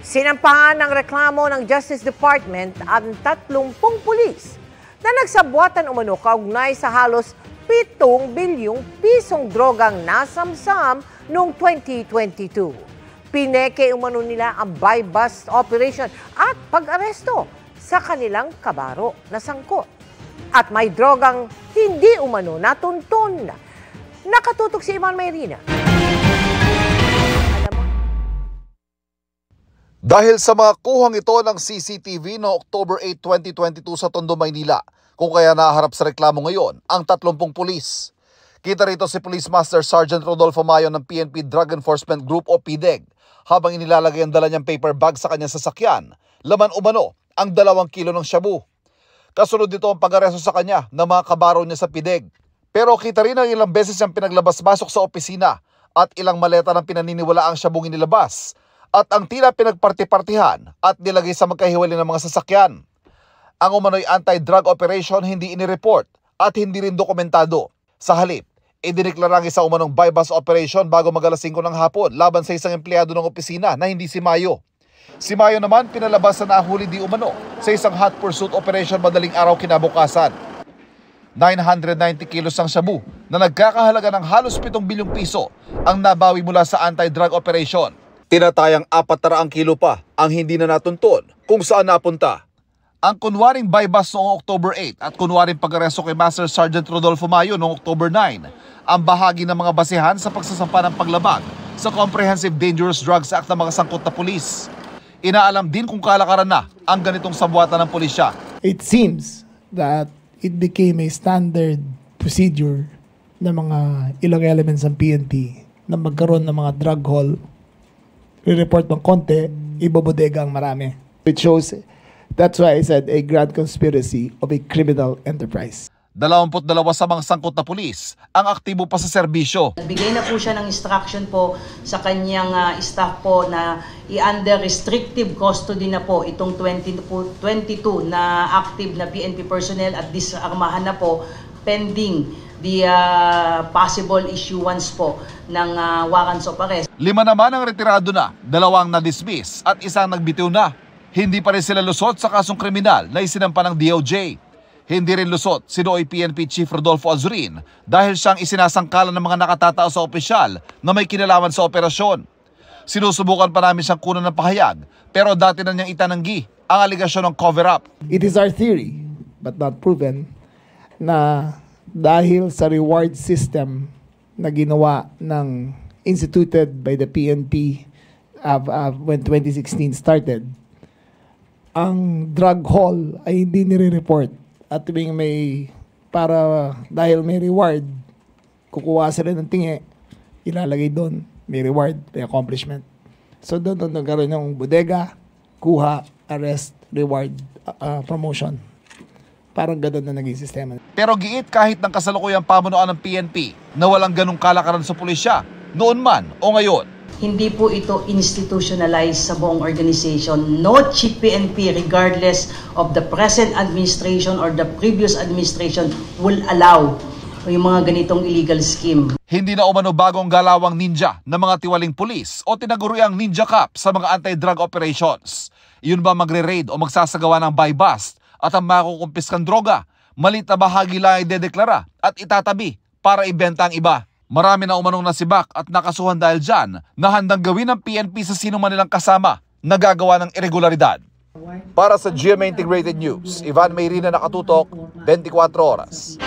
Sinampahan ng reklamo ng Justice Department ang 30 pulis na nagsabwatan umano kaugnay sa halos 7 bilyong pisong drogang nasamsam noong 2022. Pineke umano nila ang buy-bust operation at pag-aresto sa kanilang kabaro na sangkot. At may drogang hindi umano natuntun. Nakatutok si Ivan Mayrina. Dahil sa mga kuhang ito ng CCTV noong October 8, 2022 sa Tondo, Maynila, kung kaya naharap sa reklamo ngayon ang 30 pulis. Kita rito si Police Master Sergeant Rodolfo Mayo ng PNP Drug Enforcement Group o PDEG habang inilalagay ang dala niyang paper bag sa kanyang sasakyan. Laman umano ang 2 kilo ng shabu. Kasunod dito ang pag-aresto sa kanya ng mga kabaro niya sa PDEG. Pero kita rin ang ilang beses siyang pinaglabas-masok sa opisina at ilang maleta ng pinaniniwala ang shabong inilabas at ang tila pinagparti-partihan at nilagay sa magkahiwalay ng mga sasakyan. Ang umano'y anti-drug operation hindi inireport at hindi rin dokumentado. Sa halip, idineklara ang isa umanong buy-bust operation bago mag-alas 5 ng hapon laban sa isang empleyado ng opisina na hindi si Mayo. Si Mayo naman pinalabas na nahuli di umano sa isang hot pursuit operation madaling araw kinabukasan. 990 kilos ang shabu na nagkakahalaga ng halos 7 bilyong piso ang nabawi mula sa anti-drug operation. Tinatayang 400 kilo pa ang hindi na natuntun kung saan napunta. Ang kunwaring buy-bust noong October 8 at kunwaring pag-aresto kay Master Sergeant Rodolfo Mayo noong October 9 ang bahagi ng mga basehan sa pagsasampa ng paglabag sa Comprehensive Dangerous Drugs Act ng mga sangkot na pulis. Inaalam din kung kalakaran na ang ganitong sabwatan ng pulisya. It seems that it became a standard procedure ng mga ilang elements ng PNP na magkaroon ng mga drug haul. Re-report ng konti, ibobodega ang marami. It shows, that's why I said, a grand conspiracy of a criminal enterprise. 22 sa mga sangkot na pulis ang aktibo pa sa serbisyo. Bigay na po siya ng instruction po sa kanyang staff po na i-under restrictive custody na po itong 22 na active na PNP personnel at disarmahan na po pending the possible issuance po ng warrants of arrest. 5 naman ang retirado na, 2 na-dismiss at 1 nagbitiw na. Hindi pa rin sila lusot sa kasong kriminal na isinampa ng DOJ. Hindi rin lusot si Nooy PNP Chief Rodolfo Azurin dahil siyang isinasangkalan ng mga nakatatao sa opisyal na may kinalaman sa operasyon. Sinusubukan pa namin siyang kunan ng pahayag pero dati na niyang itananggi ang aligasyon ng cover-up. It is our theory, but not proven, na dahil sa reward system na ginawa ng instituted by the PNP when 2016 started, ang drug haul ay hindi nire-report at tuwing may dahil may reward, kukuha sila ng tingi, ilalagay doon, may reward, may accomplishment. So doon nagkaroon ng bodega, kuha, arrest, reward, promotion. Parang gano'n na naging sistema. Pero giit kahit ng kasalukuyang pamunuan ng PNP na walang ganong kalakaran sa pulisya, noon man o ngayon. Hindi po ito institutionalized sa buong organization. No chief PNP, regardless of the present administration or the previous administration, will allow yung mga ganitong illegal scheme. Hindi na umano bagong galawang ninja ng mga tiwaling pulis o tinaguriang ninja cop sa mga anti-drug operations. Yun ba magre-raid o magsasagawa ng buy-bust at ang makukumpiskang droga, malit na bahagi lang ay dedeklara at itatabi para ibenta ang iba. Marami na umanong nasibak at nakasuhan dahil dyan na handang gawin ng PNP sa sino man nilang kasama na gagawa ng irregularidad. Para sa GMA Integrated News, Ivan Mayrina, nakatutok, 24 oras.